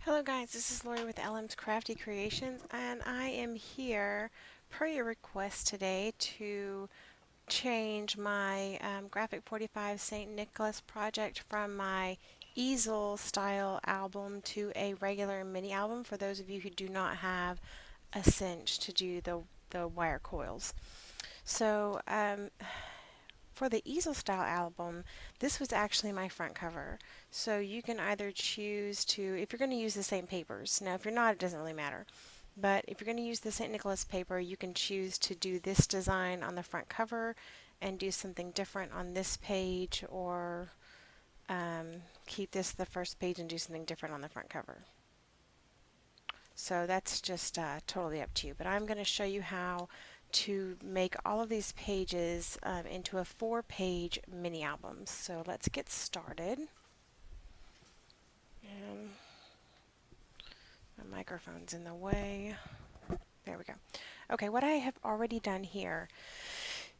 Hello guys, this is Lori with LM's Crafty Creations, and I am here per your request today to change my Graphic 45 St. Nicholas project from my easel style album to a regular mini album for those of you who do not have a cinch to do the wire coils. So for the easel style album, this was actually my front cover. So you can either choose to, if you're going to use the same papers, now if you're not, it doesn't really matter. But if you're going to use the St. Nicholas paper, you can choose to do this design on the front cover and do something different on this page, or keep this the first page and do something different on the front cover. So that's just totally up to you. But I'm going to show you how to make all of these pages into a 4-page mini album. So let's get started. And my microphone's in the way. There we go. Okay, what I have already done here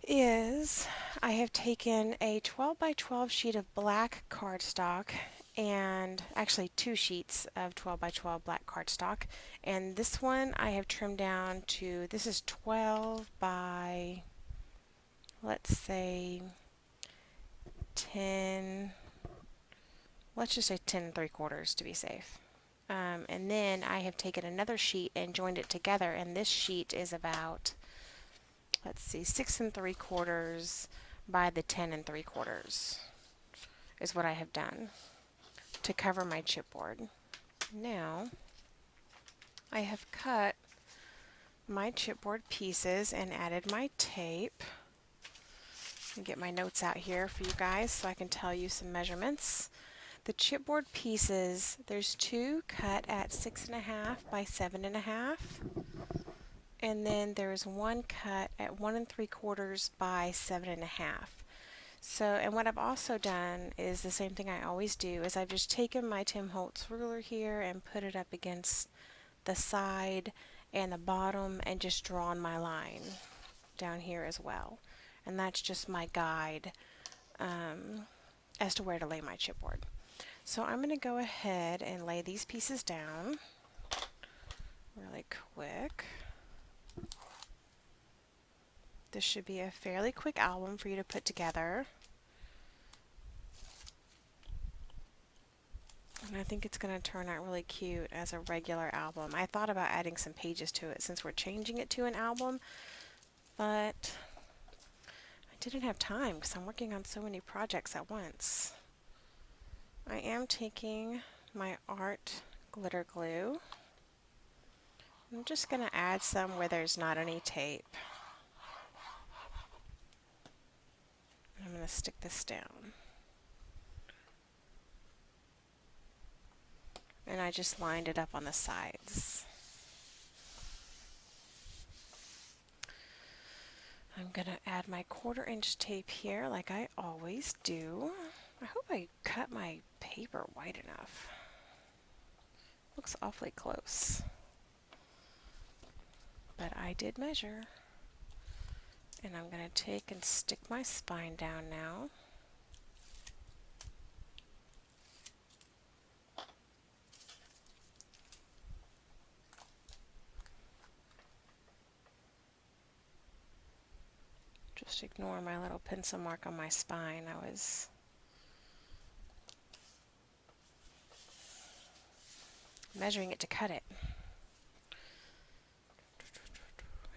is I have taken a 12 by 12 sheet of black cardstock, and actually 2 sheets of 12 by 12 black cardstock, and this one I have trimmed down to, this is 12 by, let's say 10, let's just say 10 3/4 to be safe. And then I have taken another sheet and joined it together, and this sheet is about, let's see, 6 3/4 by the 10 3/4 is what I have done to cover my chipboard. Now I have cut my chipboard pieces and added my tape. I'll get my notes out here for you guys so I can tell you some measurements. The chipboard pieces, there's 2 cut at 6.5 by 7.5, and then there's 1 cut at 1 3/4 by 7.5. So, and what I've also done is the same thing I always do, is I've just taken my Tim Holtz ruler here and put it up against the side and the bottom and just drawn my line down here as well. And that's just my guide as to where to lay my chipboard. So I'm going to go ahead and lay these pieces down really quick. This should be a fairly quick album for you to put together. And I think it's going to turn out really cute as a regular album. I thought about adding some pages to it since we're changing it to an album, but I didn't have time because I'm working on so many projects at once. I am taking my art glitter glue. I'm just going to add some where there's not any tape. I'm going to stick this down. And I just lined it up on the sides. I'm going to add my 1/4 inch tape here like I always do. I hope I cut my paper wide enough. Looks awfully close. But I did measure. And I'm going to take and stick my spine down now. Just ignore my little pencil mark on my spine. I was measuring it to cut it.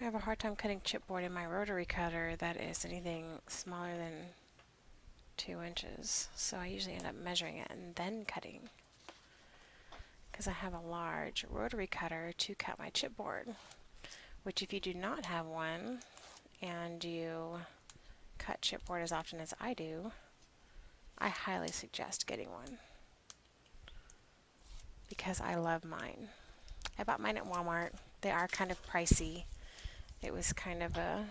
I have a hard time cutting chipboard in my rotary cutter that is anything smaller than 2 inches. So I usually end up measuring it and then cutting, because I have a large rotary cutter to cut my chipboard, which if you do not have one and you cut chipboard as often as I do, I highly suggest getting one, because I love mine. I bought mine at Walmart. They are kind of pricey. It was kind of a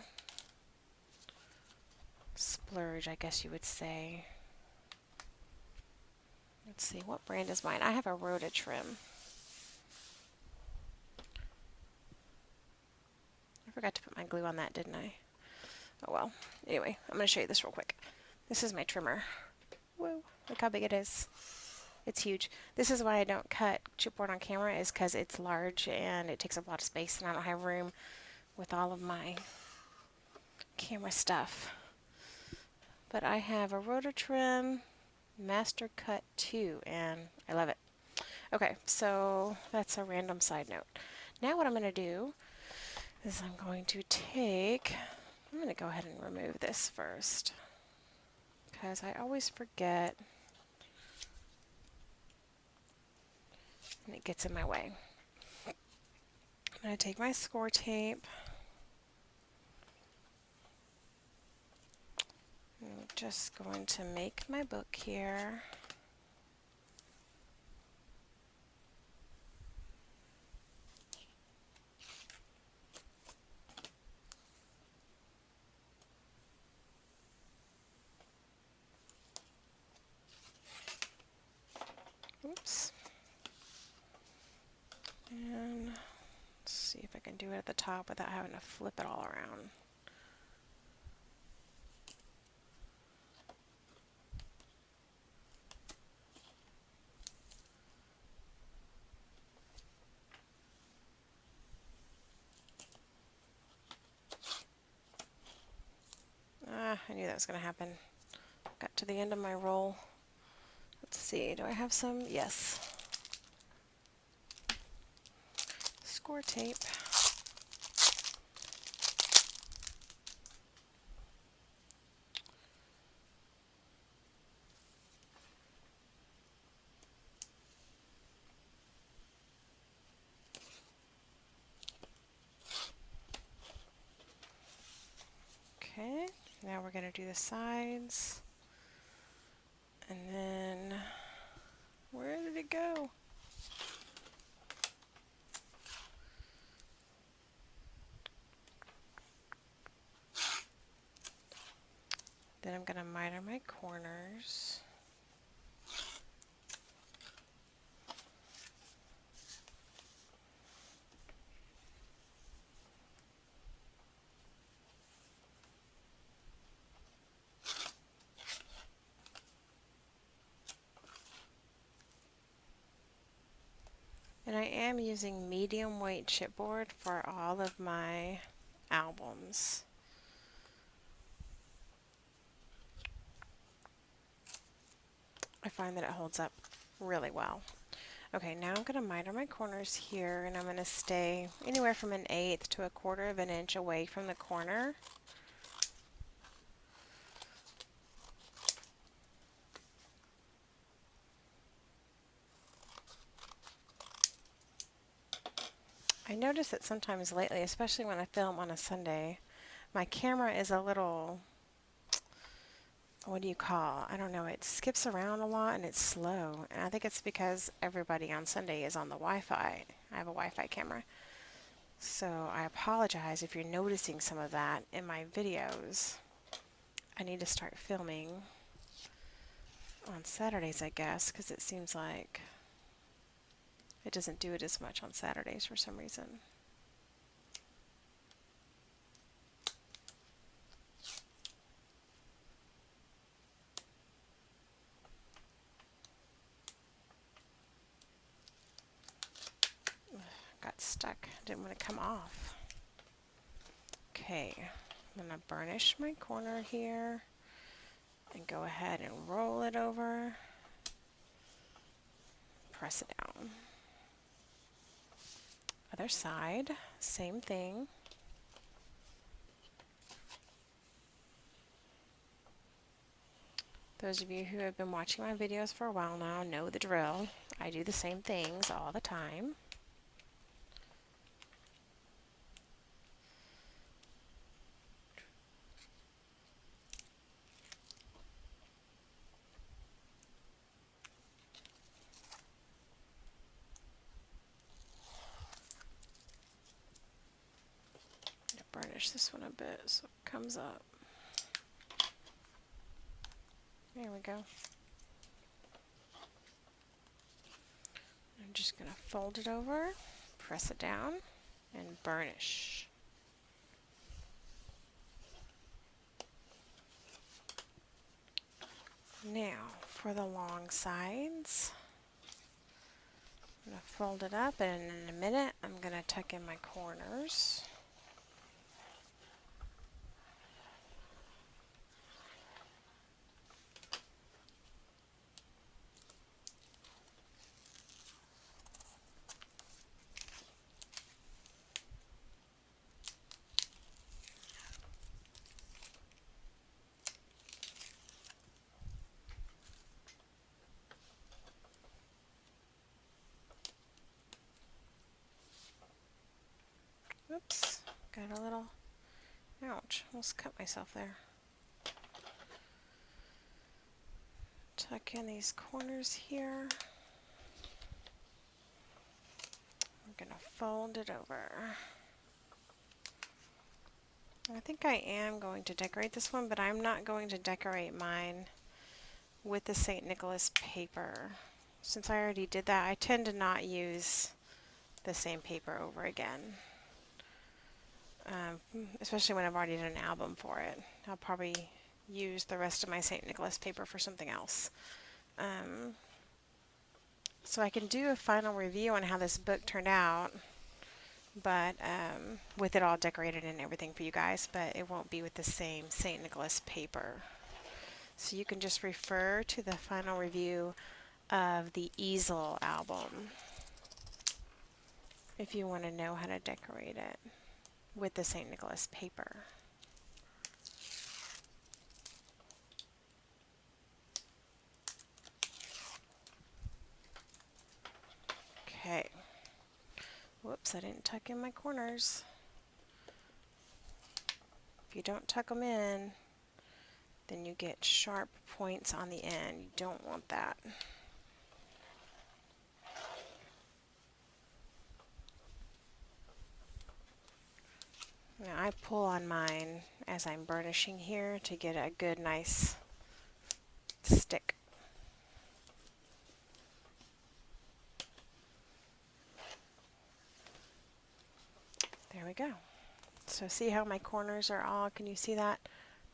splurge, I guess you would say. Let's see, what brand is mine? I have a Rhoda trim. I forgot to put my glue on that, didn't I? Oh well. Anyway, I'm going to show you this real quick. This is my trimmer. Whoa, look how big it is. It's huge. This is why I don't cut chipboard on camera, is because it's large and it takes up a lot of space and I don't have room with all of my camera stuff. But I have a rotor trim Master Cut 2 and I love it. Okay, so that's a random side note. Now what I'm going to do is I'm going to go ahead and remove this first because I always forget and it gets in my way. I'm going to take my score tape. I'm just going to make my book here. Oops. And let's see if I can do it at the top without having to flip it all around. I knew that was going to happen. Got to the end of my roll. Let's see, do I have some? Yes. Score tape. Okay, now we're going to do the sides. And then, where did it go? Then I'm going to miter my corners. And I am using medium weight chipboard for all of my albums. I find that it holds up really well. Okay, now I'm going to miter my corners here, and I'm going to stay anywhere from 1/8 to 1/4 of an inch away from the corner. I notice that sometimes lately, especially when I film on a Sunday, my camera is a little, what do you call? I don't know, it skips around a lot and it's slow. And I think it's because everybody on Sunday is on the Wi-Fi. I have a Wi-Fi camera. So I apologize if you're noticing some of that in my videos. I need to start filming on Saturdays, I guess, because it seems like it doesn't do it as much on Saturdays for some reason. Got stuck. Didn't want to come off. Okay, I'm going to burnish my corner here and go ahead and roll it over. Press it down. Other side, same thing. Those of you who have been watching my videos for a while now know the drill. I do the same things all the time. Burnish this one a bit so it comes up. There we go. I'm just going to fold it over, press it down, and burnish. Now for the long sides, fold it up, and in a minute I'm going to tuck in my corners. Oops, got a little, ouch, almost cut myself there. Tuck in these corners here. I'm going to fold it over. I think I am going to decorate this one, but I'm not going to decorate mine with the St. Nicholas paper. Since I already did that, I tend to not use the same paper over again. Especially when I've already done an album for it. I'll probably use the rest of my St. Nicholas paper for something else. So I can do a final review on how this book turned out, but with it all decorated and everything for you guys, but it won't be with the same St. Nicholas paper. So you can just refer to the final review of the easel album if you want to know how to decorate it with the St. Nicholas paper. Okay. Whoops, I didn't tuck in my corners. If you don't tuck them in, then you get sharp points on the end. You don't want that. Now I pull on mine as I'm burnishing here to get a good, nice stick. There we go. So see how my corners are all, can you see that?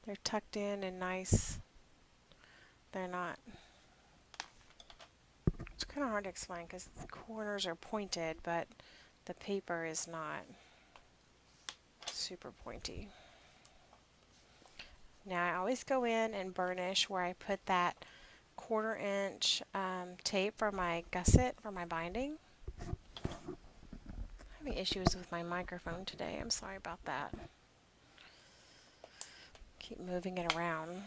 They're tucked in and nice. They're not, it's kind of hard to explain because the corners are pointed, but the paper is not super pointy. Now I always go in and burnish where I put that 1/4 inch tape for my gusset for my binding. I'm having issues with my microphone today. I'm sorry about that. Keep moving it around.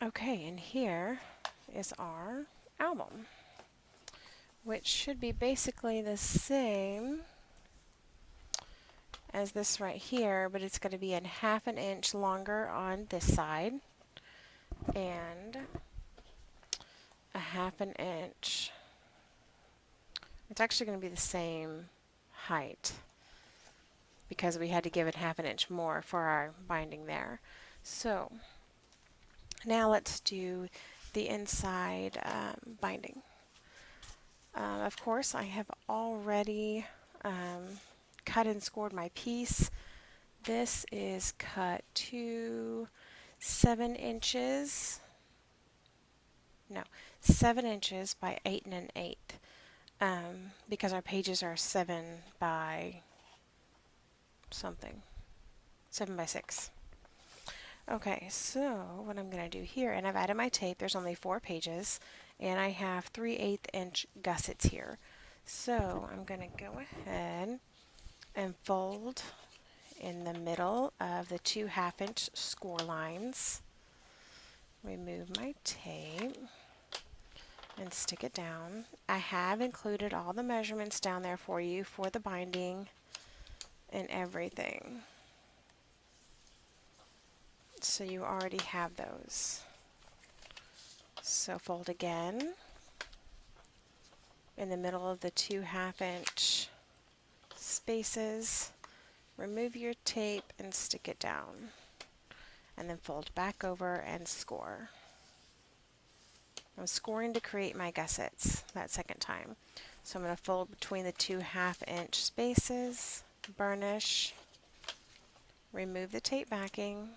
Okay, and here is our album, which should be basically the same as this right here, but it's going to be in 1/2 inch longer on this side and a 1/2 inch. It's actually going to be the same height because we had to give it 1/2 inch more for our binding there. So now let's do the inside binding. Of course, I have already cut and scored my piece. This is cut to 7 inches. No, 7 inches by 8 1/8. Because our pages are 7 by something. 7 by 6. Okay, so what I'm going to do here, and I've added my tape, there's only 4 pages, and I have 3/8 inch gussets here. So I'm going to go ahead and fold in the middle of the 2 1/2 inch score lines. Remove my tape and stick it down. I have included all the measurements down there for you for the binding and everything. So you already have those. So fold again in the middle of the 2 1/2 inch spaces. Remove your tape and stick it down. And then fold back over and score. I'm scoring to create my gussets that second time. So I'm going to fold between the 2 1/2 inch spaces, burnish, remove the tape backing,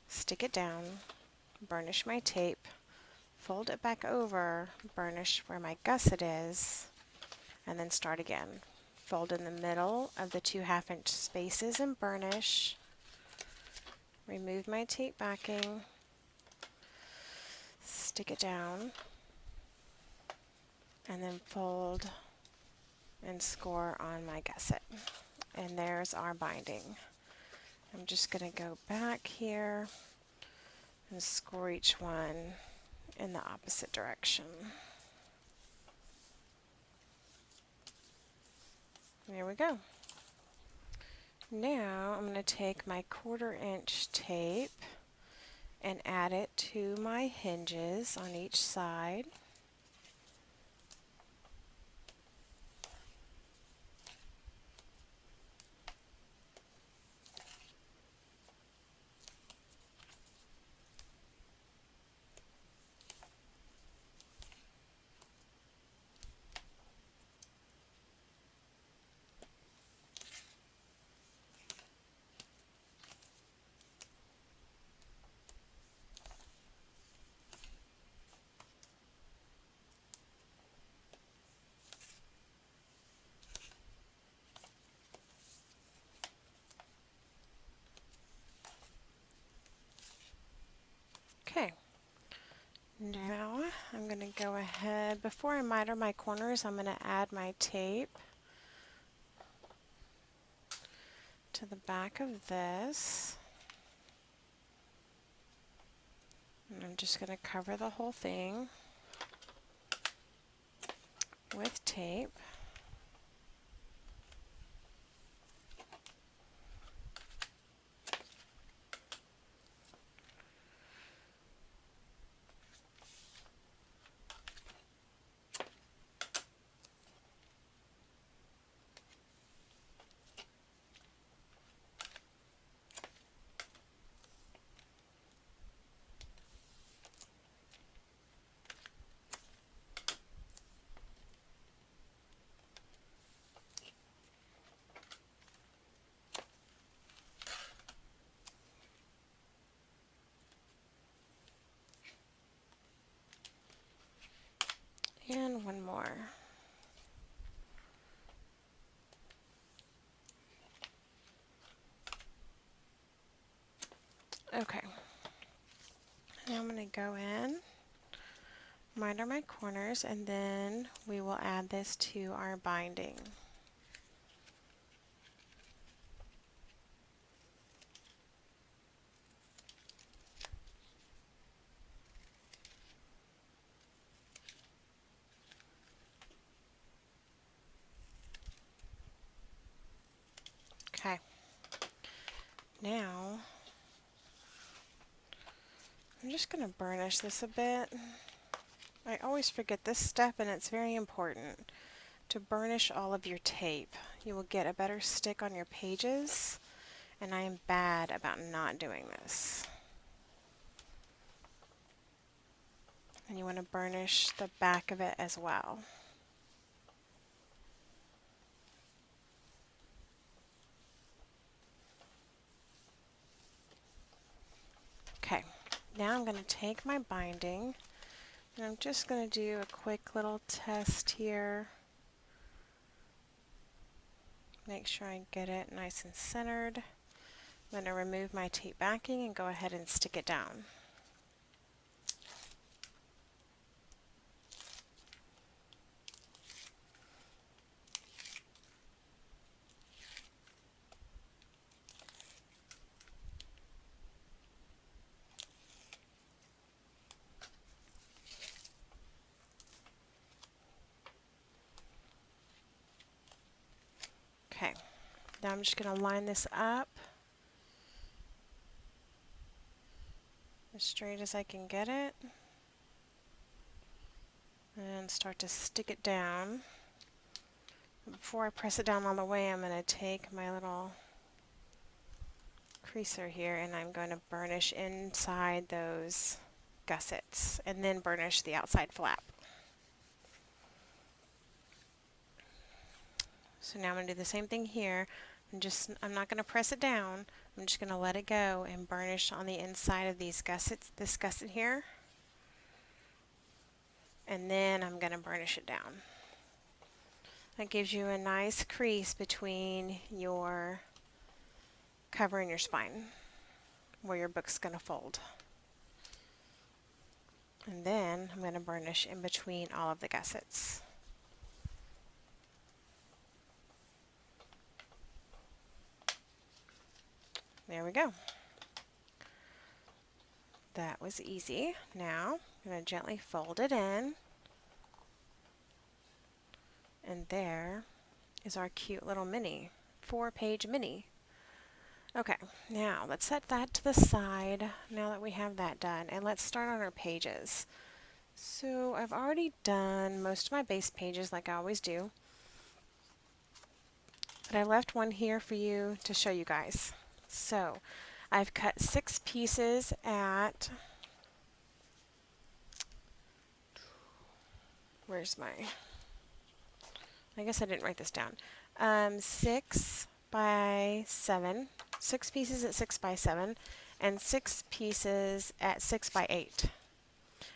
stick it down, burnish my tape, fold it back over, burnish where my gusset is, and then start again. Fold in the middle of the 2 1/2-inch spaces and burnish. Remove my tape backing, stick it down, and then fold and score on my gusset. And there's our binding. I'm just going to go back here and score each one in the opposite direction. There we go. Now I'm going to take my 1/4-inch tape and add it to my hinges on each side. Okay, now I'm going to go ahead, before I miter my corners, I'm going to add my tape to the back of this. And I'm just going to cover the whole thing with tape. And one more. Okay. Now I'm going to go in, miter my corners, and then we will add this to our binding. Okay. Now I'm just going to burnish this a bit. I always forget this step, and it's very important to burnish all of your tape. You will get a better stick on your pages, and I am bad about not doing this. And you want to burnish the back of it as well. Okay, now I'm going to take my binding, and I'm just going to do a quick little test here. Make sure I get it nice and centered. I'm going to remove my tape backing and go ahead and stick it down. Okay, now I'm just going to line this up as straight as I can get it and start to stick it down. Before I press it down all the way, I'm going to take my little creaser here and I'm going to burnish inside those gussets and then burnish the outside flap. So now I'm going to do the same thing here. I'm not going to press it down. I'm just going to let it go and burnish on the inside of these gussets, this gusset here. and then I'm going to burnish it down. That gives you a nice crease between your cover and your spine where your book's going to fold. And then I'm going to burnish in between all of the gussets. There we go. That was easy. Now I'm going to gently fold it in. And there is our cute little mini, 4-page mini. Okay, now let's set that to the side now that we have that done, and let's start on our pages. So I've already done most of my base pages like I always do, but I left one here for you to show you guys. So I've cut 6 pieces at, where's my, I guess I didn't write this down, 6 by 7, 6 pieces at 6 by 7, and 6 pieces at 6 by 8.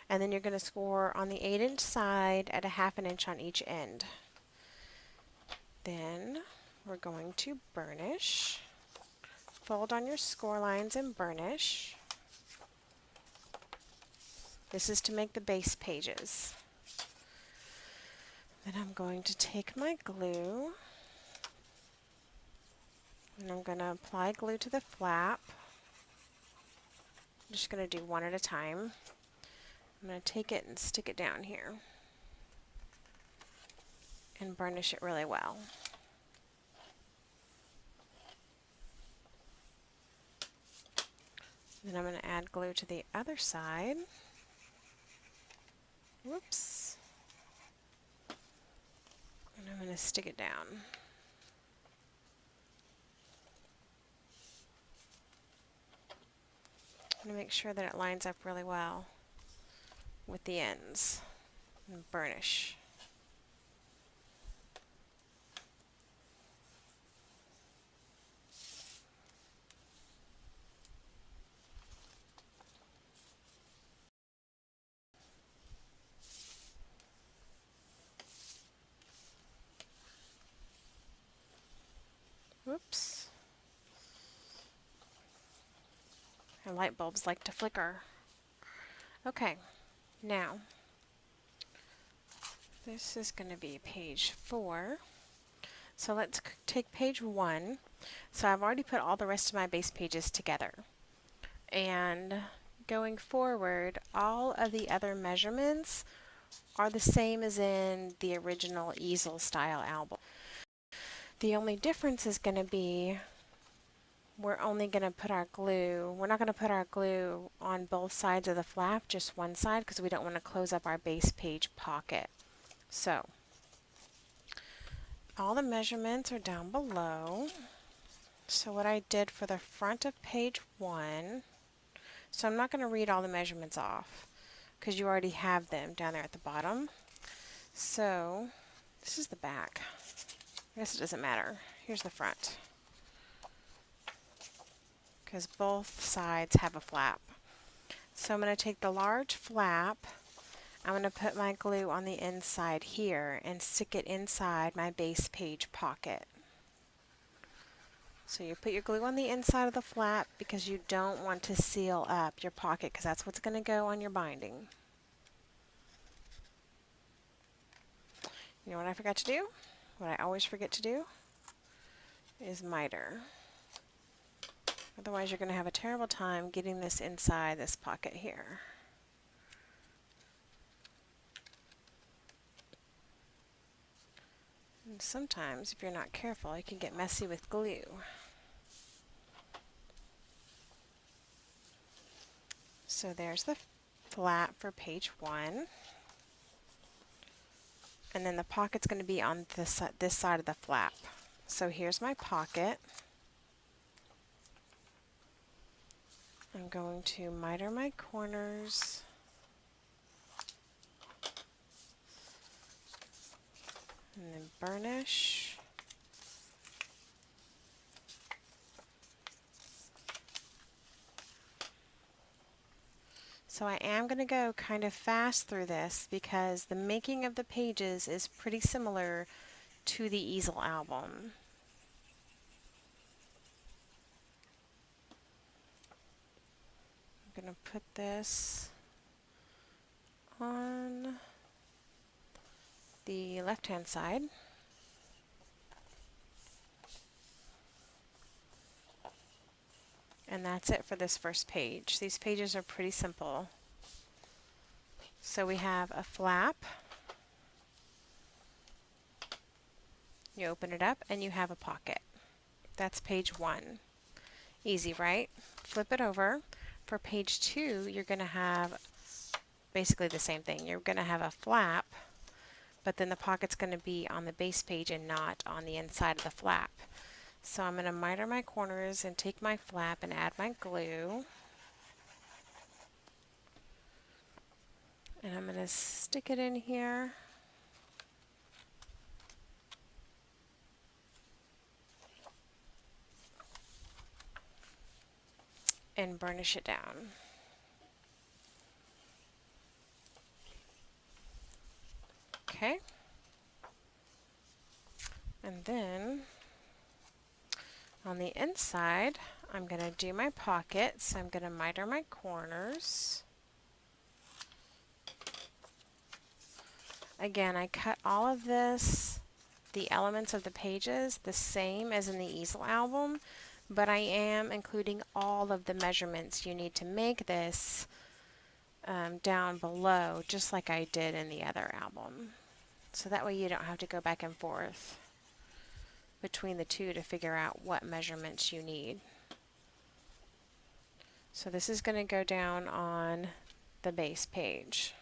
And then you're going to score on the 8-inch side at a 1/2 inch on each end. Then we're going to burnish. Fold on your score lines and burnish. This is to make the base pages. Then I'm going to take my glue and I'm going to apply glue to the flap. I'm just going to do one at a time. I'm going to take it and stick it down here and burnish it really well. Then I'm going to add glue to the other side. Whoops. And I'm going to stick it down. I'm going to make sure that it lines up really well with the ends and burnish. Whoops. And light bulbs like to flicker. Okay, now this is going to be page 4. So let's take page 1. So I've already put all the rest of my base pages together. And going forward, all of the other measurements are the same as in the original easel style album. The only difference is going to be we're only going to put our glue, we're not going to put our glue on both sides of the flap, just one side, because we don't want to close up our base page pocket. So all the measurements are down below. So what I did for the front of page 1, so I'm not going to read all the measurements off because you already have them down there at the bottom. So this is the back. I guess it doesn't matter. Here's the front, because both sides have a flap. So I'm going to take the large flap, I'm going to put my glue on the inside here and stick it inside my base page pocket. So you put your glue on the inside of the flap because you don't want to seal up your pocket, because that's what's going to go on your binding. You know what I forgot to do? What I always forget to do is miter. Otherwise you're going to have a terrible time getting this inside this pocket here. And sometimes if you're not careful you can get messy with glue. So there's the flap for page 1. And then the pocket's going to be on this side of the flap. So here's my pocket. I'm going to miter my corners. And then burnish. So I am going to go kind of fast through this because the making of the pages is pretty similar to the easel album. I'm going to put this on the left-hand side. And that's it for this first page. These pages are pretty simple. So we have a flap. You open it up and you have a pocket. That's page 1. Easy, right? Flip it over. For page 2, you're going to have basically the same thing. You're going to have a flap, but then the pocket's going to be on the base page and not on the inside of the flap. So I'm going to miter my corners and take my flap and add my glue. And I'm going to stick it in here. And burnish it down. Okay. And then on the inside, I'm going to do my pocket. So I'm going to miter my corners. Again, I cut all of this, the elements of the pages, the same as in the easel album, but I am including all of the measurements you need to make this down below, just like I did in the other album. So that way you don't have to go back and forth between the two to figure out what measurements you need. So this is going to go down on the base page.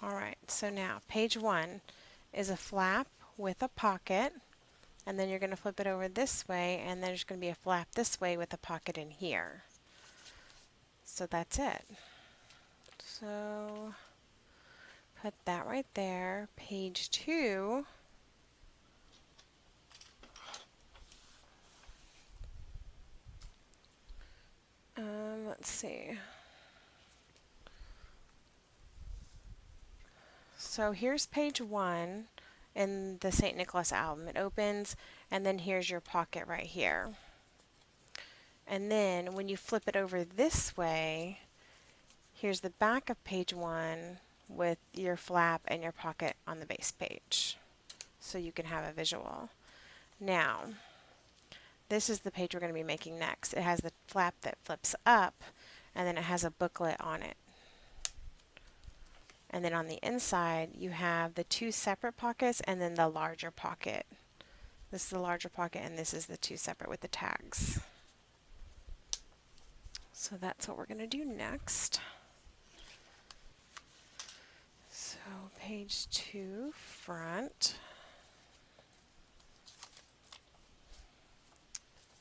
Alright, so now page 1 is a flap with a pocket, and then you're going to flip it over this way, and there's going to be a flap this way with a pocket in here. So that's it. So put that right there. Page 2, let's see. So here's page 1 in the St. Nicholas album. It opens, and then here's your pocket right here. And then when you flip it over this way, here's the back of page 1 with your flap and your pocket on the base page, so you can have a visual. Now, this is the page we're going to be making next. It has the flap that flips up, and then it has a booklet on it. And then on the inside, you have the two separate pockets and then the larger pocket. This is the larger pocket, and this is the two separate with the tags. So that's what we're going to do next. So page 2, front.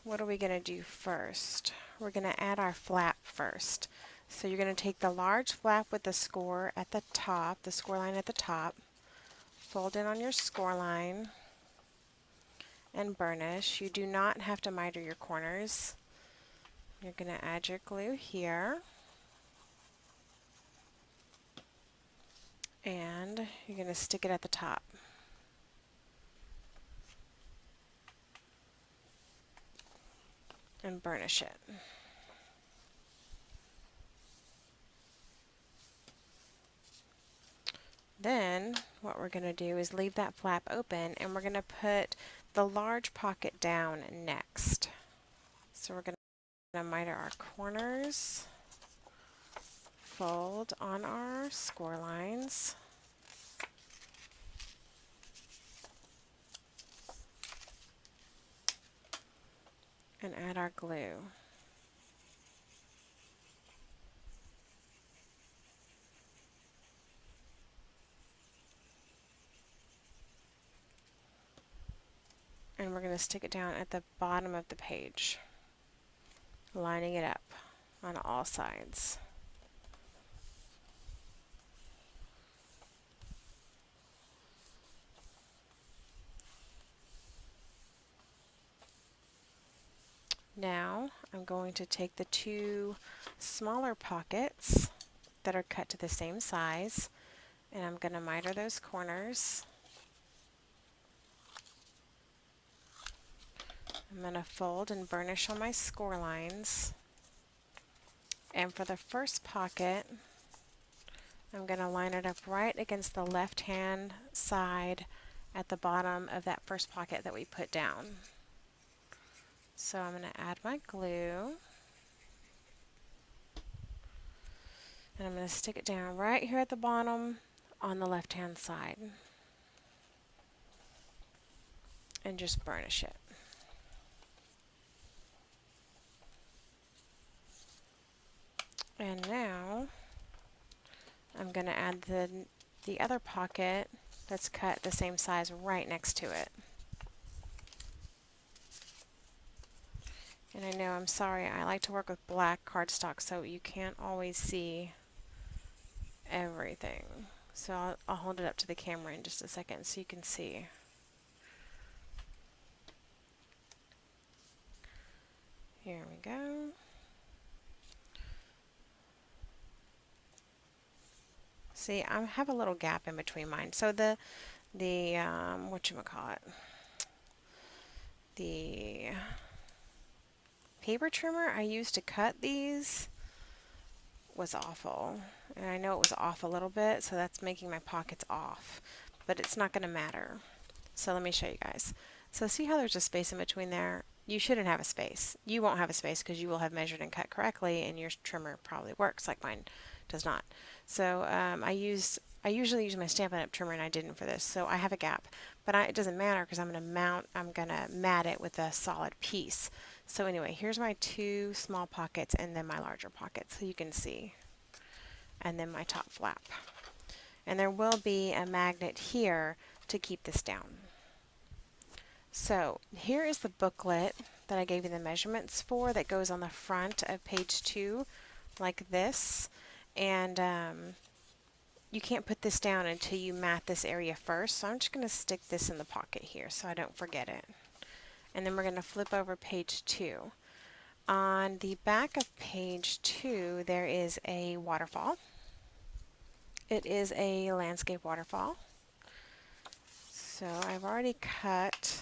What are we going to do first? We're going to add our flap first. So you're going to take the large flap with the score at the top, the score line at the top, fold in on your score line, and burnish. You do not have to miter your corners. You're going to add your glue here, and you're going to stick it at the top. And burnish it. Then what we're going to do is leave that flap open, and we're going to put the large pocket down next. So we're going to miter our corners, fold on our score lines, and add our glue. And we're going to stick it down at the bottom of the page, lining it up. on all sides. Now I'm going to take the two smaller pockets that are cut to the same size, and I'm going to miter those corners. I'm going to fold and burnish on my score lines. And for the first pocket, I'm going to line it up right against the left-hand side at the bottom of that first pocket that we put down. So I'm going to add my glue. And I'm going to stick it down right here at the bottom on the left-hand side. And just burnish it. And now I'm going to add the other pocket that's cut the same size right next to it. And I know, I'm sorry, I like to work with black cardstock so you can't always see everything. So I'll hold it up to the camera in just a second so you can see. Here we go. See, I have a little gap in between mine. So the whatchamacallit, the paper trimmer I used to cut these was awful. And I know it was off a little bit, so that's making my pockets off. But it's not going to matter. So let me show you guys. So see how there's a space in between there? You shouldn't have a space. You won't have a space because you will have measured and cut correctly, and your trimmer probably works like mine does not. So I usually use my Stampin' Up! Trimmer, and I didn't for this. So I have a gap, but it doesn't matter because I'm going to mat it with a solid piece. So anyway, here's my two small pockets and then my larger pocket so you can see. And then my top flap. And there will be a magnet here to keep this down. So here is the booklet that I gave you the measurements for that goes on the front of page 2 like this. And you can't put this down until you mat this area first. So I'm just going to stick this in the pocket here so I don't forget it. And then we're going to flip over page 2. On the back of page 2 there is a waterfall. It is a landscape waterfall. So I've already cut.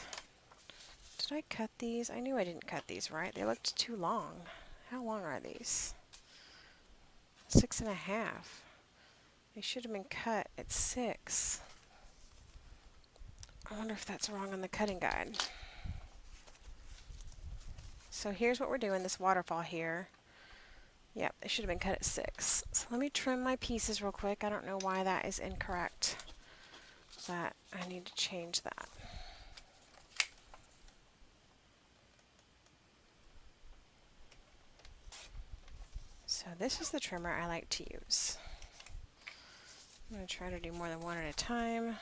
Did I cut these? I knew I didn't cut these right. They looked too long. How long are these? 6.5. They should have been cut at 6. I wonder if that's wrong on the cutting guide. So here's what we're doing, this waterfall here. Yep, it should have been cut at 6. So let me trim my pieces real quick. I don't know why that is incorrect, but I need to change that. So this is the trimmer I like to use. I'm going to try to do more than one at a time.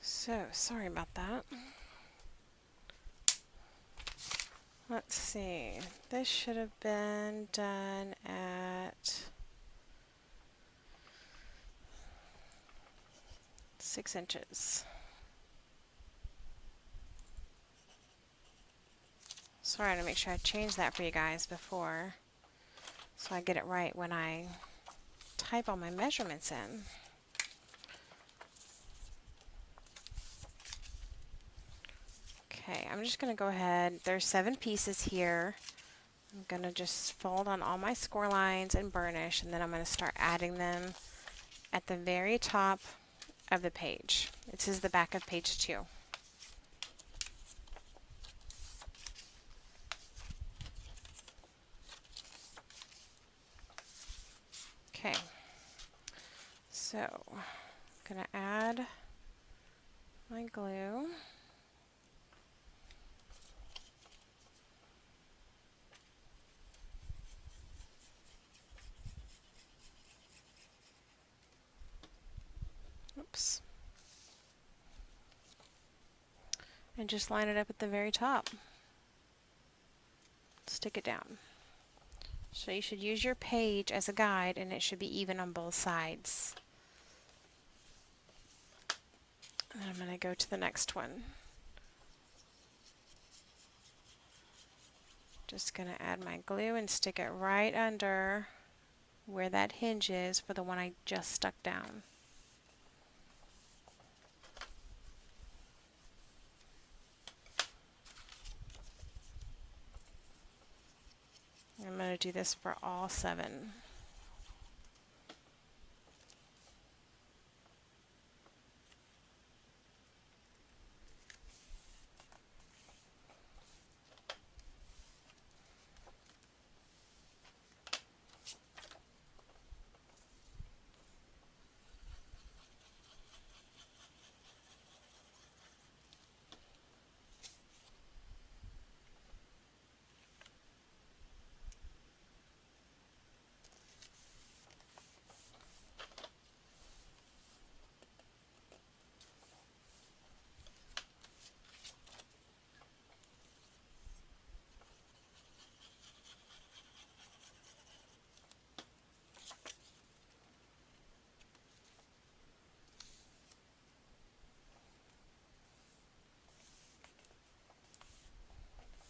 So, sorry about that. Let's see. This should have been done at 6 inches. Sorry to make sure I change that for you guys before, so I get it right when I type all my measurements in. Okay, I'm just going to go ahead. There's 7 pieces here. I'm going to just fold on all my score lines and burnish, and then I'm going to start adding them at the very top of the page. This is the back of page 2. So, I'm going to add my glue. Oops. And just line it up at the very top. Stick it down. So you should use your page as a guide, and it should be even on both sides. And I'm going to go to the next one. Just going to add my glue and stick it right under where that hinge is for the one I just stuck down. I'm going to do this for all 7.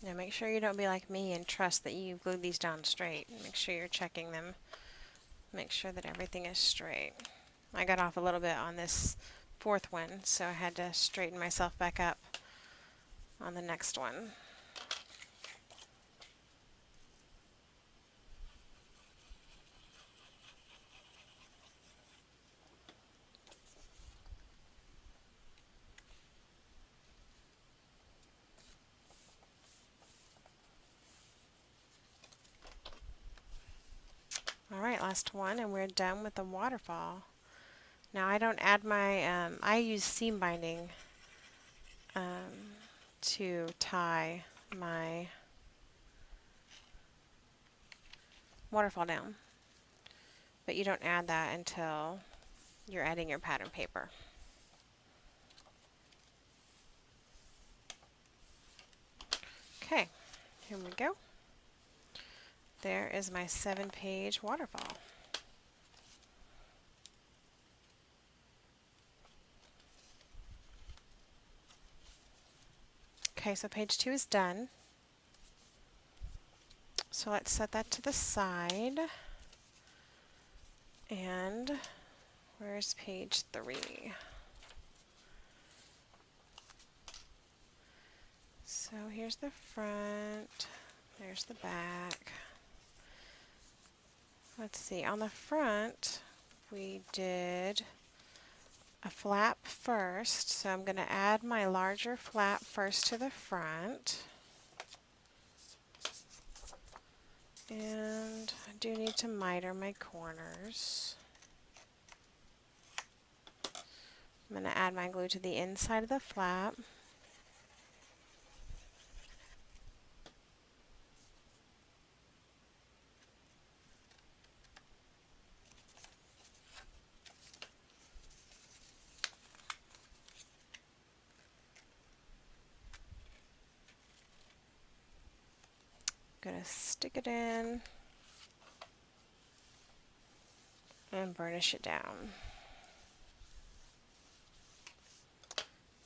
Now make sure you don't be like me and trust that you glued these down straight. Make sure you're checking them. Make sure that everything is straight. I got off a little bit on this 4th one, so I had to straighten myself back up on the next one. Alright, last one, and we're done with the waterfall. Now I don't add my, I use seam binding to tie my waterfall down. But you don't add that until you're adding your pattern paper. Okay, here we go. There is my 7-page waterfall. Okay, so page 2 is done. So let's set that to the side. And where's page 3? So here's the front, there's the back. Let's see, on the front we did a flap first, so I'm going to add my larger flap first to the front. And I do need to miter my corners. I'm going to add my glue to the inside of the flap. I'm going to stick it in and burnish it down.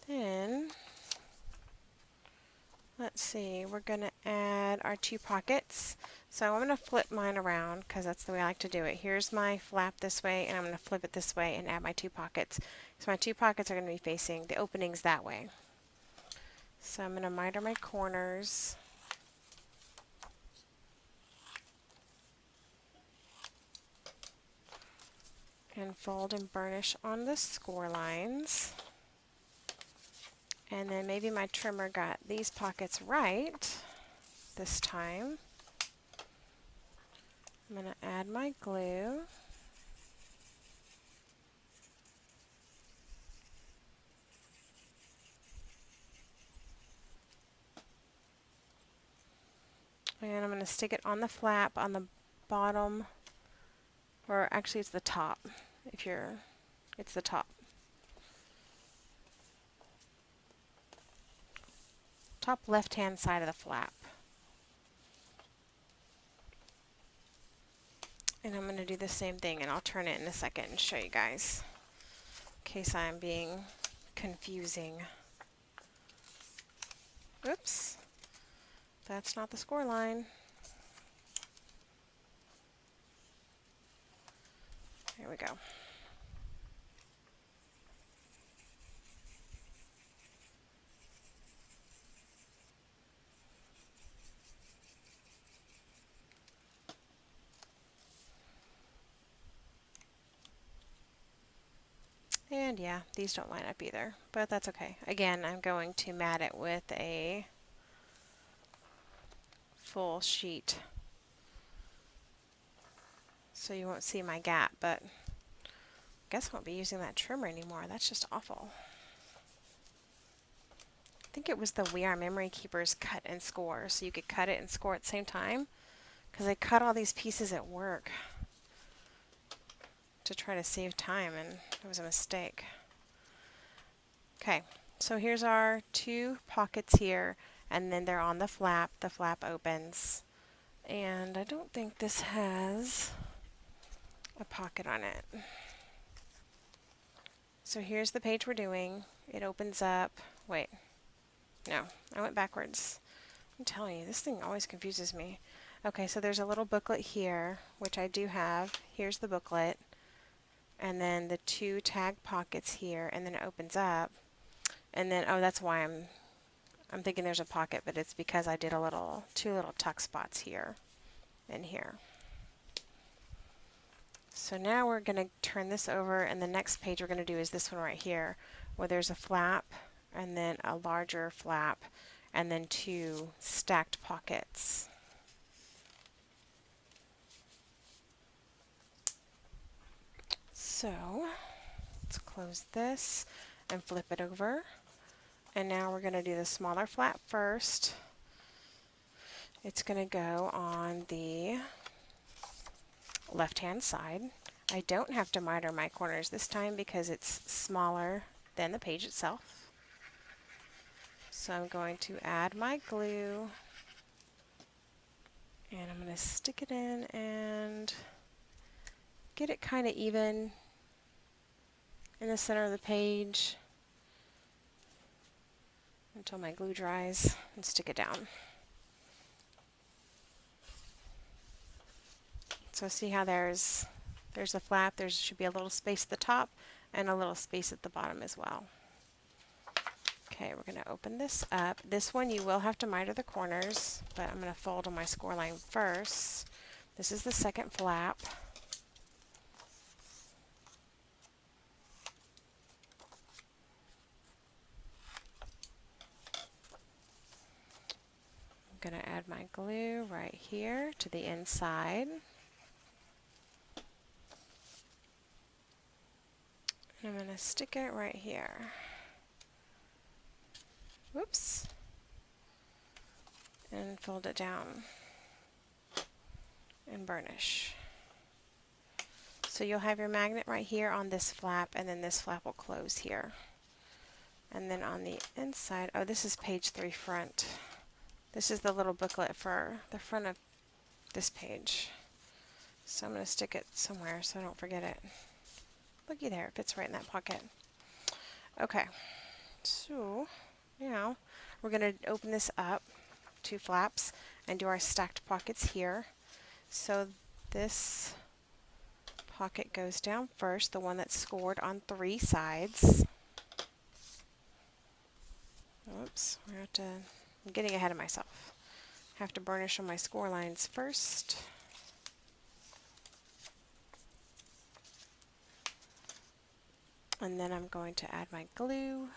Then, let's see, we're going to add our 2 pockets. So I'm going to flip mine around because that's the way I like to do it. Here's my flap this way, and I'm going to flip it this way and add my 2 pockets. So my 2 pockets are going to be facing the openings that way. So I'm going to miter my corners. And fold and burnish on the score lines. And then maybe my trimmer got these pockets right this time. I'm going to add my glue. And I'm going to stick it on the flap on the bottom, or actually it's the top. It's the top. Top left-hand side of the flap. And I'm going to do the same thing, and I'll turn it in a second and show you guys, in case I'm being confusing. Oops, that's not the score line. There we go. And yeah, these don't line up either, but that's okay. Again, I'm going to mat it with a full sheet, so you won't see my gap, but I guess I won't be using that trimmer anymore. That's just awful. I think it was the We Are Memory Keepers cut and score, so you could cut it and score at the same time, because I cut all these pieces at work to try to save time, and it was a mistake. Okay, so here's our two pockets here, and then they're on the flap. The flap opens, and I don't think this has a pocket on it. So here's the page we're doing. It opens up. Wait, no, I went backwards. I'm telling you, this thing always confuses me. Okay, so there's a little booklet here, which I do have. Here's the booklet, and then the two tag pockets here, and then it opens up, and then, oh, that's why I'm thinking there's a pocket, but it's because I did two little tuck spots here and here. So now we're going to turn this over, and the next page we're going to do is this one right here, where there's a flap and then a larger flap and then two stacked pockets. So let's close this and flip it over. And now we're going to do the smaller flap first. It's going to go on the left-hand side. I don't have to miter my corners this time because it's smaller than the page itself. So I'm going to add my glue, and I'm going to stick it in and get it kind of even in the center of the page until my glue dries, and stick it down. So see how there's a flap, there should be a little space at the top and a little space at the bottom as well. Okay, we're going to open this up. This one you will have to miter the corners, but I'm going to fold on my score line first. This is the second flap. I'm going to add my glue right here to the inside. I'm going to stick it right here. Whoops. And fold it down and burnish. So you'll have your magnet right here on this flap, and then this flap will close here. And then on the inside, oh, this is page 3 front. This is the little booklet for the front of this page. So I'm going to stick it somewhere so I don't forget it. Looky there, it fits right in that pocket. Okay, so now we're going to open this up, two flaps, and do our stacked pockets here. So this pocket goes down first, the one that's scored on 3 sides. Oops, I'm getting ahead of myself. I have to burnish on my score lines first. And then I'm going to add my glue.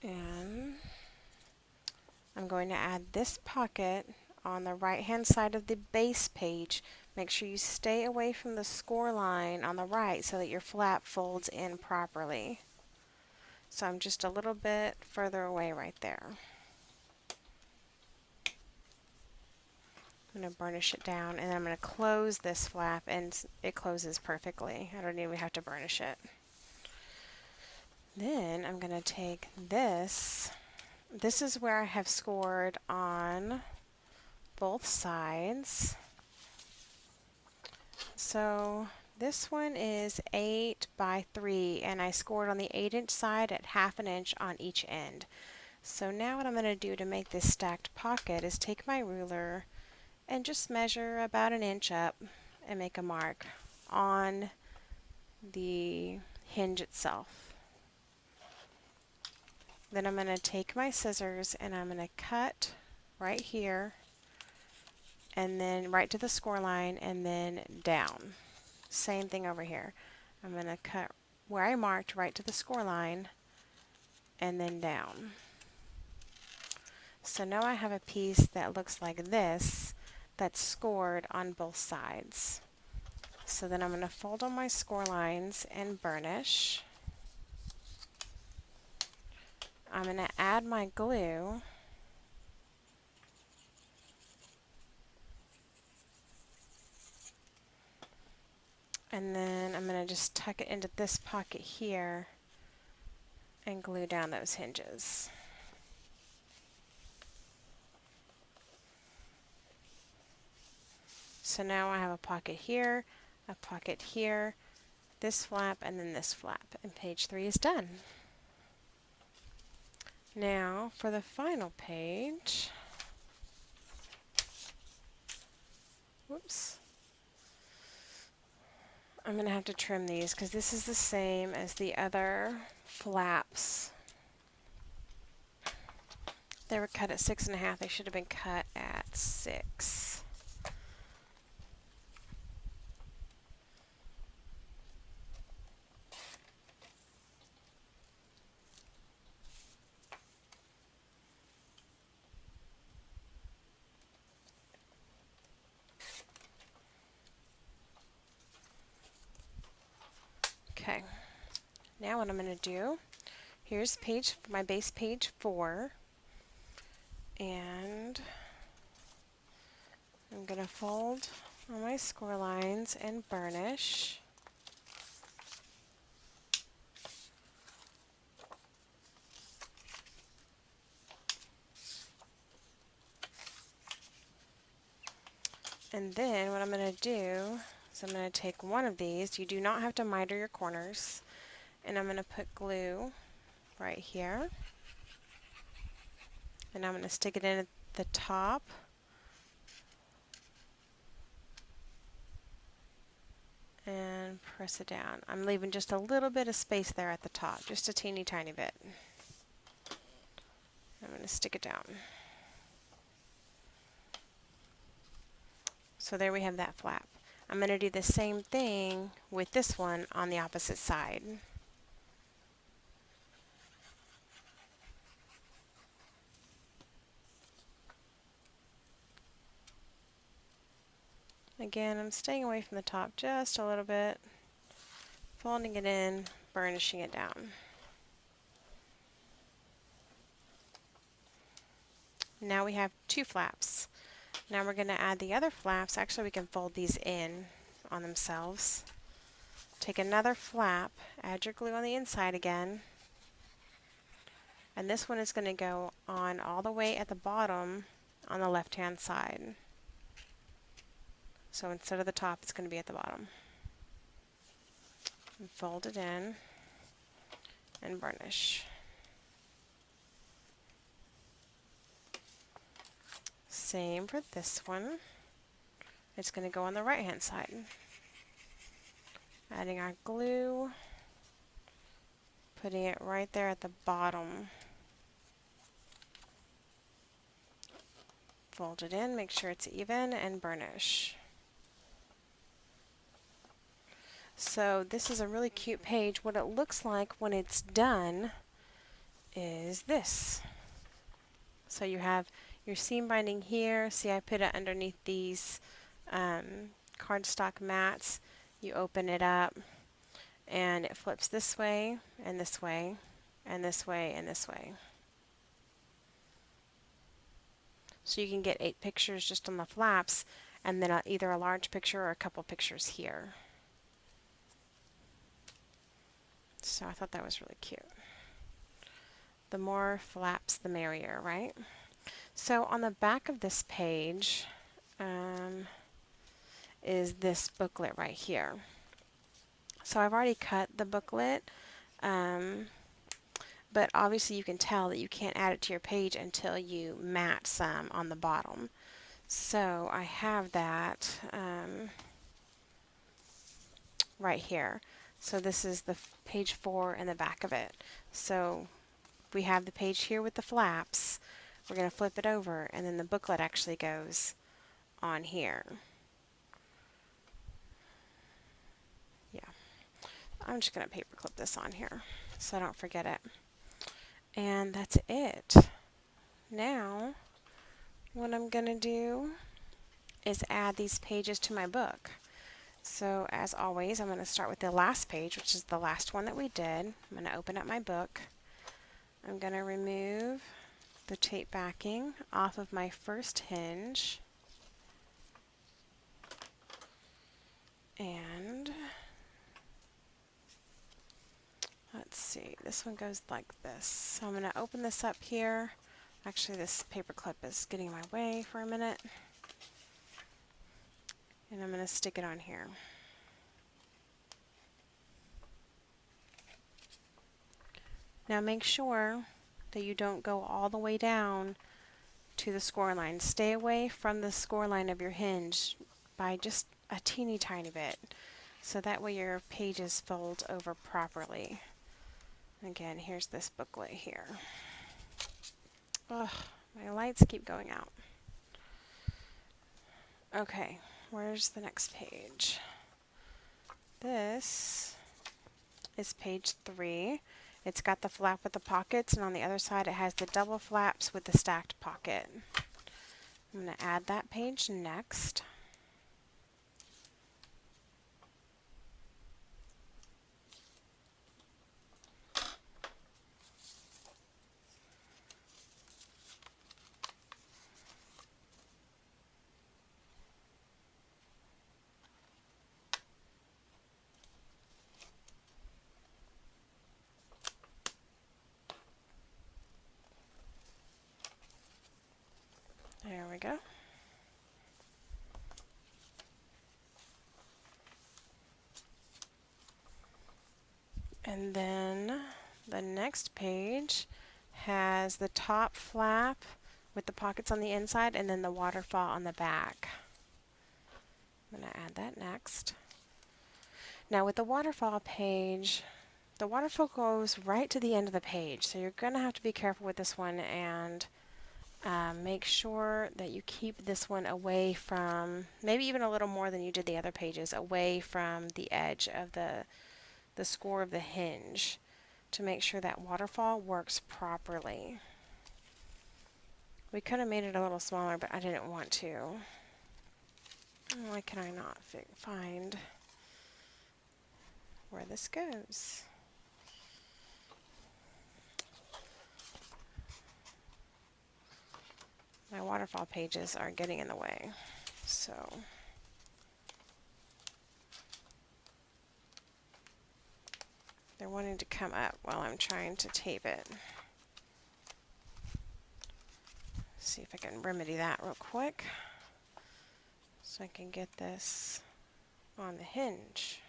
And I'm going to add this pocket on the right hand side of the base page Make sure you stay away from the score line on the right so that your flap folds in properly. So I'm just a little bit further away right there. I'm going to burnish it down, and then I'm going to close this flap, and it closes perfectly. I don't even have to burnish it. Then I'm going to take this. This is where I have scored on both sides. So this one is 8 by 3, and I scored on the 8-inch side at 1/2 inch on each end. So now what I'm going to do to make this stacked pocket is take my ruler and just measure about 1 inch up and make a mark on the hinge itself. Then I'm going to take my scissors and I'm going to cut right here, and then right to the score line, and then down. Same thing over here. I'm going to cut where I marked right to the score line and then down. So now I have a piece that looks like this that's scored on both sides. So then I'm going to fold on my score lines and burnish. I'm going to add my glue. And then I'm going to just tuck it into this pocket here and glue down those hinges. So now I have a pocket here, this flap, and then this flap, and page 3 is done. Now for the final page, whoops, I'm going to have to trim these because this is the same as the other flaps. They were cut at 6.5. They should have been cut at 6. Okay, now what I'm going to do, here's my base page 4, and I'm going to fold on my score lines and burnish. And then what I'm going to do is I'm going to take one of these. You do not have to miter your corners. And I'm going to put glue right here. And I'm going to stick it in at the top. And press it down. I'm leaving just a little bit of space there at the top, just a teeny tiny bit. I'm going to stick it down. So there we have that flap. I'm going to do the same thing with this one on the opposite side. Again, I'm staying away from the top just a little bit, folding it in, burnishing it down. Now we have 2 flaps. Now we're going to add the other flaps. Actually, we can fold these in on themselves. Take another flap, add your glue on the inside again, and this one is going to go on all the way at the bottom on the left-hand side. So instead of the top, it's going to be at the bottom. And fold it in and burnish. Same for this one. It's going to go on the right-hand side. Adding our glue, putting it right there at the bottom. Fold it in, make sure it's even, and burnish. So this is a really cute page. What it looks like when it's done is this. So you have your seam binding here. See, I put it underneath these cardstock mats. You open it up and it flips this way and this way and this way and this way. So you can get 8 pictures just on the flaps, and then either a large picture or a couple pictures here. So I thought that was really cute. The more flaps, the merrier, right? So on the back of this page is this booklet right here. So I've already cut the booklet, but obviously you can tell that you can't add it to your page until you mat some on the bottom. So I have that right here. So this is the page 4 and the back of it. So we have the page here with the flaps. We're going to flip it over, and then the booklet actually goes on here. Yeah, I'm just going to paper clip this on here so I don't forget it. And that's it. Now, what I'm going to do is add these pages to my book. So as always, I'm going to start with the last page, which is the last one that we did. I'm going to open up my book. I'm going to remove the tape backing off of my first hinge. And let's see, this one goes like this. So I'm going to open this up here. Actually, this paper clip is getting in my way for a minute. And I'm going to stick it on here. Now make sure that you don't go all the way down to the score line. Stay away from the score line of your hinge by just a teeny tiny bit, so that way your pages fold over properly. Again, here's this booklet here. Ugh, my lights keep going out. Okay, where's the next page? This is page 3. It's got the flap with the pockets, and on the other side it has the double flaps with the stacked pocket. I'm going to add that page next. There we go. And then the next page has the top flap with the pockets on the inside and then the waterfall on the back. I'm going to add that next. Now with the waterfall page, the waterfall goes right to the end of the page, so you're going to have to be careful with this one and make sure that you keep this one away from, maybe even a little more than you did the other pages, away from the edge of the score of the hinge to make sure that waterfall works properly. We could have made it a little smaller, but I didn't want to. Why can I not find where this goes? My waterfall pages are getting in the way, so they're wanting to come up while I'm trying to tape it. See if I can remedy that real quick so I can get this on the hinge.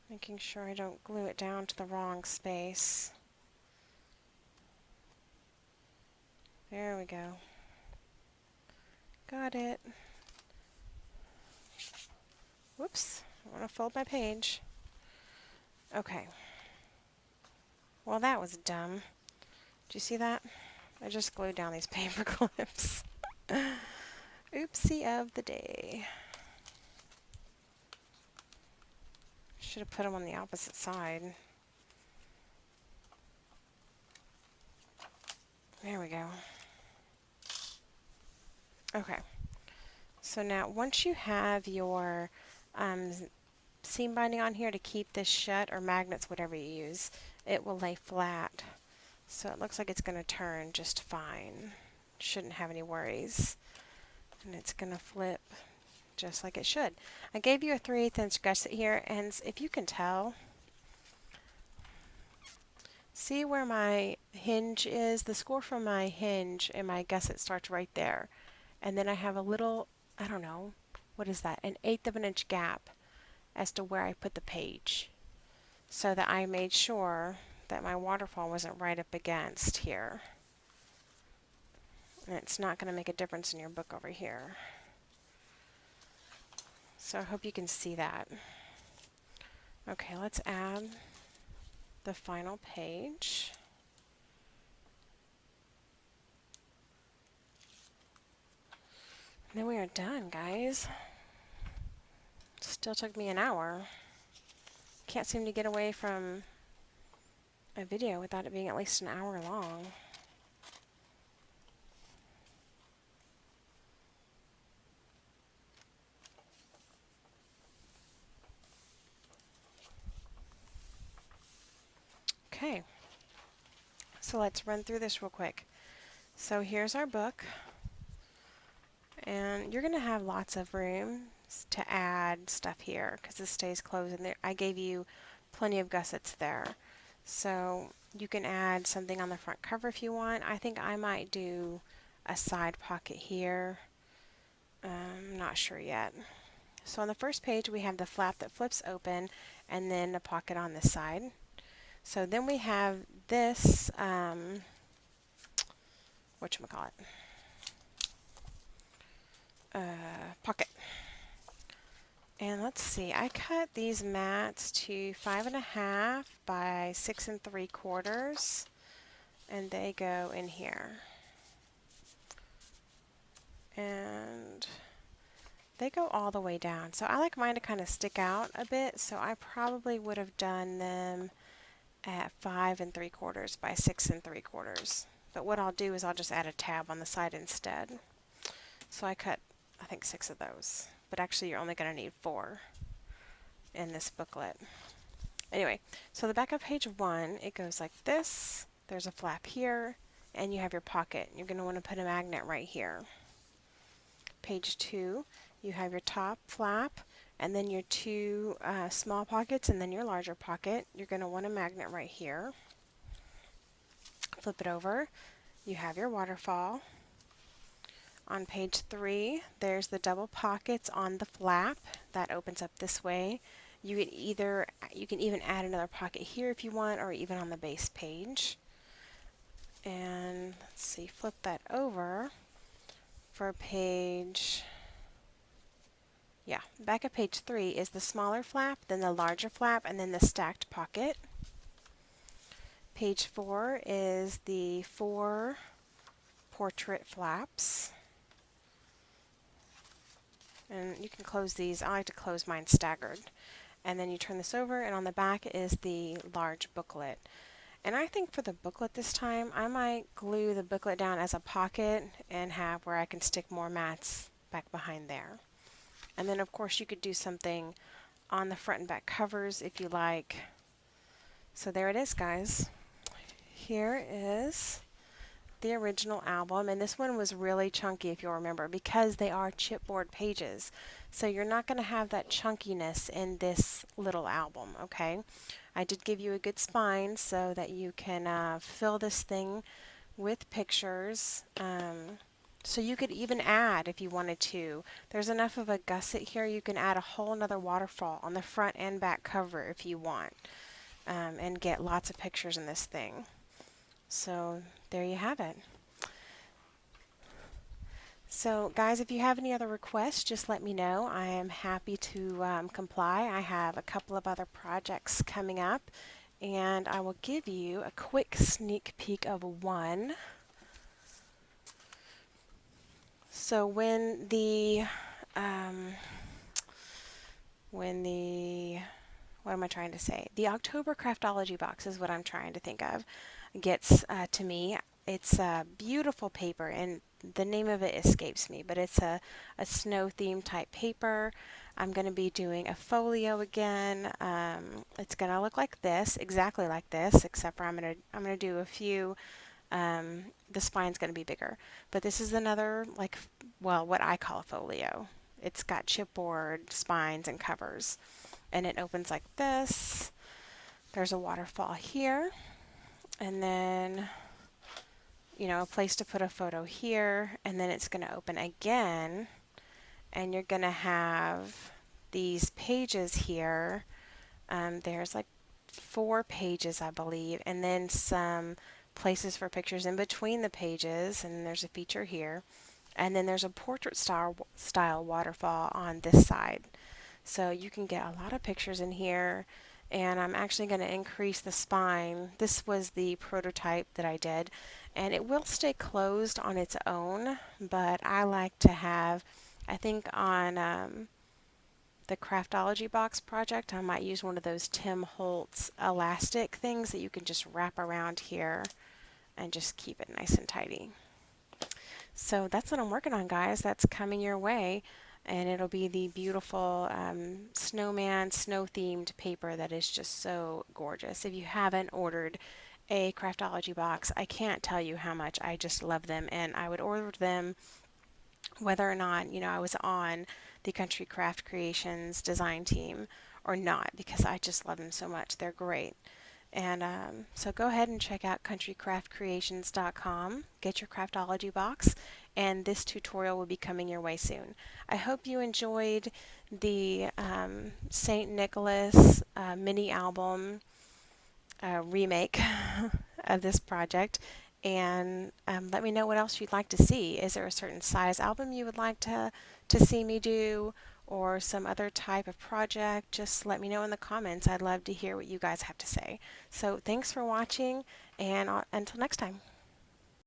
Making sure I don't glue it down to the wrong space. There we go. Got it. Whoops, I want to fold my page. Okay. Well, that was dumb. Did you see that? I just glued down these paper clips. Oopsie of the day. Should have put them on the opposite side. There we go. Okay. So now once you have your seam binding on here to keep this shut, or magnets, whatever you use, it will lay flat. So it looks like it's going to turn just fine. Shouldn't have any worries. And it's going to flip just like it should. I gave you a 3/8 inch gusset here, and if you can tell, see where my hinge is? The score from my hinge and my gusset starts right there. And then I have a little, I don't know, what is that? An 1/8 of an inch gap as to where I put the page, so that I made sure that my waterfall wasn't right up against here. And it's not going to make a difference in your book over here. So I hope you can see that. Okay, let's add the final page. And then we are done, guys. Still took me an hour. Can't seem to get away from a video without it being at least an hour long. Okay, so let's run through this real quick. So here's our book, and you're going to have lots of room to add stuff here because this stays closed, and there, I gave you plenty of gussets there. So you can add something on the front cover if you want. I think I might do a side pocket here. Not sure yet. So on the first page we have the flap that flips open and then a pocket on this side. So then we have this, whatchamacallit, pocket. And let's see, I cut these mats to 5.5 by 6 3/4, and they go in here. And they go all the way down. So I like mine to kind of stick out a bit, so I probably would have done them at 5 3/4 by 6 3/4. But what I'll do is I'll just add a tab on the side instead. So I cut, I think, 6 of those. But actually you're only going to need 4 in this booklet. Anyway, so the back of page 1, it goes like this. There's a flap here, and you have your pocket. You're going to want to put a magnet right here. Page 2, you have your top flap, and then your 2 small pockets, and then your larger pocket. You're going to want a magnet right here. Flip it over. You have your waterfall. On page 3, there's the double pockets on the flap that opens up this way. You can even add another pocket here if you want, or even on the base page. And let's see, flip that over for page, back of page 3 is the smaller flap, then the larger flap, and then the stacked pocket. Page 4 is the 4 portrait flaps. And you can close these. I like to close mine staggered. And then you turn this over, and on the back is the large booklet. And I think for the booklet this time, I might glue the booklet down as a pocket and have where I can stick more mats back behind there. And then of course you could do something on the front and back covers if you like. So there it is, guys. Here is the original album, and this one was really chunky if you'll remember, because they are chipboard pages. So you're not going to have that chunkiness in this little album, okay? I did give you a good spine so that you can fill this thing with pictures. So you could even add, if you wanted to, there's enough of a gusset here, you can add a whole nother waterfall on the front and back cover if you want, and get lots of pictures in this thing. So there you have it. So guys, if you have any other requests, just let me know. I am happy to comply. I have a couple of other projects coming up, and I will give you a quick sneak peek of one. So when the what am I trying to say? The October Craftology box is what I'm trying to think of. Gets to me, It's a beautiful paper, and the name of it escapes me, but it's a snow theme type paper. I'm going to be doing a folio again. It's going to look like this, exactly like this, except for I'm going to do a few. The spine's going to be bigger, but this is another, like, well, what I call a folio. It's got chipboard spines and covers, and it opens like this. There's a waterfall here, and then a place to put a photo here, and then it's going to open again, and you're going to have these pages here. There's like 4 pages, I believe, and then some places for pictures in between the pages, and there's a feature here, and then there's a portrait style waterfall on this side. So you can get a lot of pictures in here, and I'm actually going to increase the spine. This was the prototype that I did, and it will stay closed on its own, but I like to have, I think on the Craftology box project, I might use one of those Tim Holtz elastic things that you can just wrap around here and just keep it nice and tidy. So that's what I'm working on, guys. That's coming your way, and it'll be the beautiful snowman, snow-themed paper that is just so gorgeous. If you haven't ordered a Craftology box, I can't tell you how much I just love them, and I would order them whether or not I was on the Country Craft Creations design team or not, because I just love them so much. They're great. And so go ahead and check out countrycraftcreations.com, get your Craftology box, and this tutorial will be coming your way soon. I hope you enjoyed the St. Nicholas mini album remake of this project, and let me know what else you'd like to see. Is there a certain size album you would like to see me do, or some other type of project? Just let me know in the comments. I'd love to hear what you guys have to say. So thanks for watching, and until next time.